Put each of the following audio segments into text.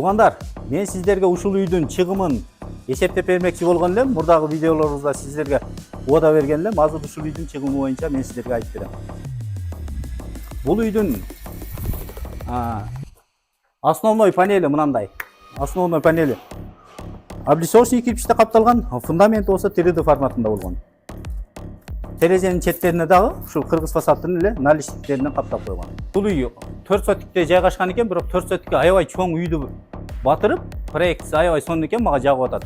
Туғандар, мен сіздерге ушул үйдүн чыгымын эсептеп бермекчи болгон элем. Мурдагы видеолорубузда сіздерге уада берген элем. Азыр ушул үйдүн чыгымы боюнча мен сіздерге айтып берем. Бул үйдүн основной панели мынандай. Основной панели облицовочный кирпичте капталган, фундаменти болсо 3D форматында болгон. Терезенин четтерине дагы ушул кыргыз фасадтын эле наличниктеринен каптап койгон. Бул үй 4 сотикте жайгашкан экен, бирок 4 сотикке аябай чоң үйдү батырып, проектisi аябай сонун экен, мага жагып атат.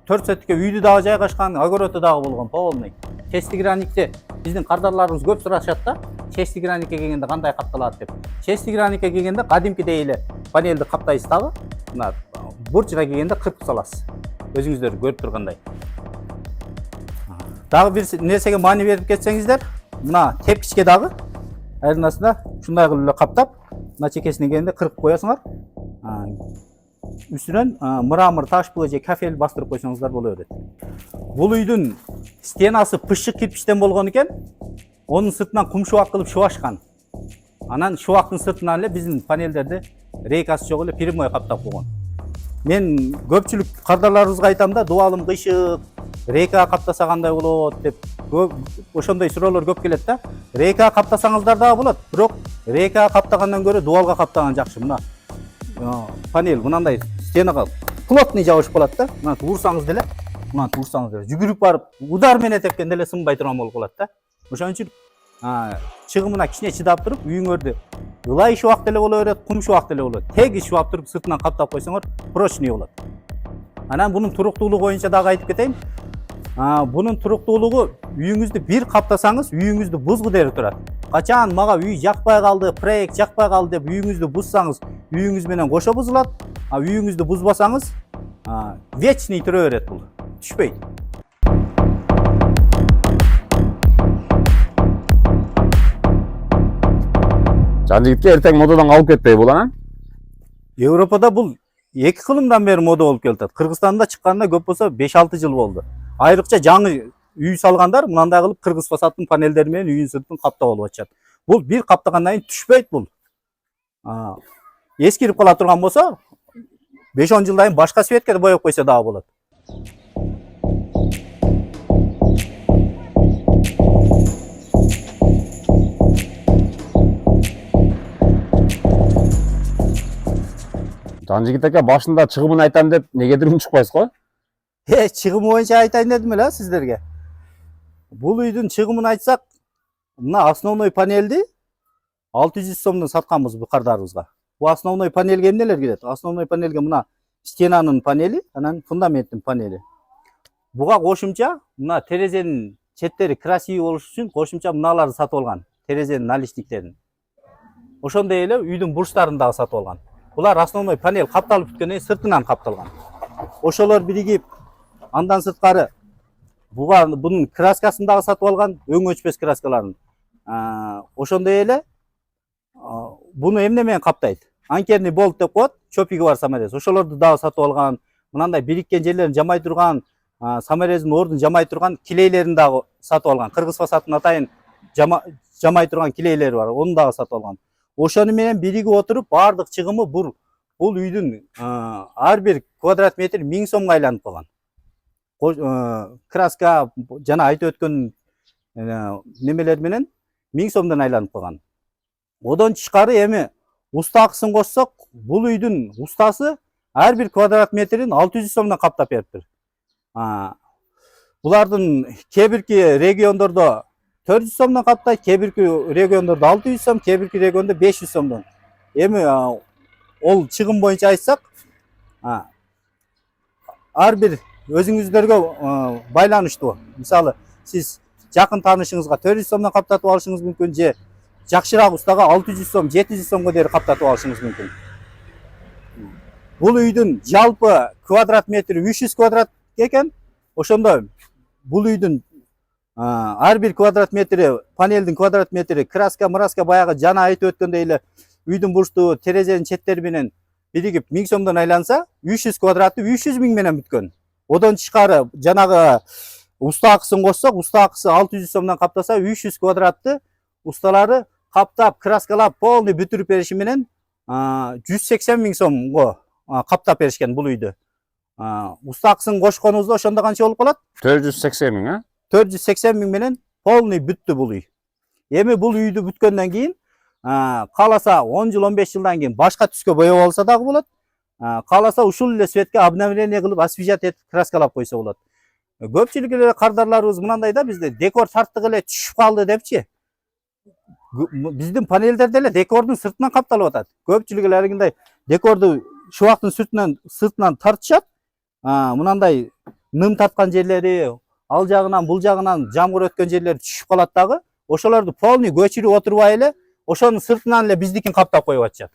4 сотикке үйдү дагы жайгашкан, огороду дагы болгон, полный. Честный граникте биздин кардарларыбыз көп сурашат да, честный граникке келгенде кандай капталат деп. Честный граникке келгенде кадимкидей эле панелди каптайсыз дагы, мына бурчуга келгенде кырпып саласыз. Өзүңүздөр көрүп тургандай. Дагы бир нерсеге маани берип кетсеңиздер, мына тепкичке дагы айырмасында ушундай кылып эле каптап, мына чекесине келгенде кырпып коесуңар. Үстүнөн мрамор, таш булы же кафель бастырып койсоңуздар боло берет. Бул үйдүн стенасы пышык кирпичтен болгон экен. Онун сыртынан кум шубак кылып шубашкан. Анан шубактын сыртынан эле биздин панелдерди рейкасы жок эле прямой каптап койгон. Мен көпчүлүк кардарларыбызга айтам да, дубалым кыйшык, рейка каптаса кандай болот деп ошондой суроолор көп келет да. Рейка каптасаңыздар дагы болот, бирок рейка каптагандан көрө дубалга каптаган жакшы. Мына панель мынандай стенага плотный жабышып калат да. Мына урсаңыз деле, жүгүрүп барып удар менен тепкенде эле сынбай турган болуп калат да. Ошон үчүн чыгымына кичине чыдап туруп, үйүңөрдү ылай шубак деле боло берет, кум шубак деле болот. Тегиз шубап туруп сыртынан каптап койсоңор прочный болот. Анан бунун туруктуулугу боюнча дагы айтып кетейин. Бунун туруктуулугу үйүңүздү бир каптасаңыз, үйүңүздү бузгу дери турат. Качан мага үй жакпай калды, проект жакпай калды деп үйүңүздү бузсаңыз, үйүңүз менен кошо бузулат. Үйүңүздү бузбасаңыз, вечный тура берет бул. Түшпөйт. Жан-жигитке эртең модадан калып кетпей бул анан? Европада бул 2 кылымдан бери мода болуп келатат. Кыргызстанда чыкканына көп болсо 5-6 жыл болду. Айрыкча жаңы үй салгандар мынандай кылып кыргыз фасадтын панелдери менен үйүн сыртын каптап алып атышат. Бул бир каптагандан кийин түшпөйт бул. Эскирип кала турган болсо 5-10 жылдан кийин башка светке боеп койсо дагы болот. Жан-жигит ака башында чыгымын айтам деп негедир унчукпайсыз го? Чыгымы боюнча айтайын дедим эле сиздерге. Бул үйдүн чыгымын айтсак, мына основной панелди 600 сомдон сатканбыз бу кардарыбызга. Бу основной панелге эмнелер кирет? Основной панелге мына стенанын панели, анан фундаменттин панели. Буга кошумча мына терезенин четтери красивый болуш үчүн кошумча мыналарды сатып алган. Терезенин наличниктерин. Ошондой эле үйдүн бурчтарын дагы сатып алган. Булар основной панель капталып бүткөндөн кийин сыртынан капталган. Ошолор биригип, андан сырткары бунун краскасын дагы сатып алган, өң өчпөс краскаларын. Ошондой эле буну эмне менен каптайт? Анкерный болт деп коет, чопиги бар саморез. Ошолорду дагы сатып алган. Мынандай бириккен жерлерин жамай турган, саморездин ордун жамай турган килейлерин дагы сатып алган. Кыргыз фасадтын атайын жамай турган килейлери бар, ону дагы сатып алган. Ошону менен биригип отуруп, бардык чыгымы бул үйдүн ар бир квадрат метр 1000 сомго айланып калган. Краска жана айтып өткөн немелер менен 1000 сомдон айланып калган. Одон тышкары эми уста акысын кошсок, бул үйдүн устасы ар бир квадрат метрин 600 сомдон каптап бериптир. Булардын кээ-бирки региондордо 400 сомдон каптайт, кээ-бирки региондордо 600 сом, кээ-бирки региондо 500 сомдон. Эми ол чыгым боюнча айтсак, ар бир өзүңүздөргө байланыштуу. Мисалы, сиз жакын таанышыңызга 400 сомдон каптатып алышыңыз мүмкүн, же жакшыраак устага 600 сом, 700 сомго дейин каптатып алышыңыз мүмкүн. Бул үйдүн жалпы квадрат метри 300 квадрат экен. Ошондо бул үйдүн ар бир квадрат метри, панелдин квадрат метри, краска, мыраска баягы жана айтып өткөндөй эле үйдүн бурчтуу терезенин четтери менен биригип 1000 сомдон айланса, 300 квадратты 300 миң менен бүткөн. Одон тышкары жанагы уста акысын кошсок, уста акысы 600 сомдон каптаса, 300 квадратты усталары каптап, краскалап, полный бүтүрүп бериши менен 180 миң сомго каптап беришкен бул үйдү. Устакысын кошконубузда ошондо канча болуп калат? 480 миң, а? 480 миң менен полный бүттү бул үй. Эми бул үйдү бүткөндөн кийин кааласа 10 жыл 15 жылдан кийин башка түскө боёп алса дагы болот. Кааласа ушул эле цветке обновление кылып освежать этип краскалап койсо болот. Көпчүлүк эле кардарларыбыз мынандай да, бизде декор тарттык эле түшүп калды депчи. Биздин панелдерде эле декордун сыртынан капталып атат. Көпчүлүк эле алгындай декорду шубактын сыртынан тартышат. Мынандай ным тарткан жерлери, ал жагынан бул жагынан жамгыр өткөн жерлери түшүп калат дагы. Ошолорду полный көчүрүп отурбай эле ошонун сыртынан эле биздикин каптап коюп атышат.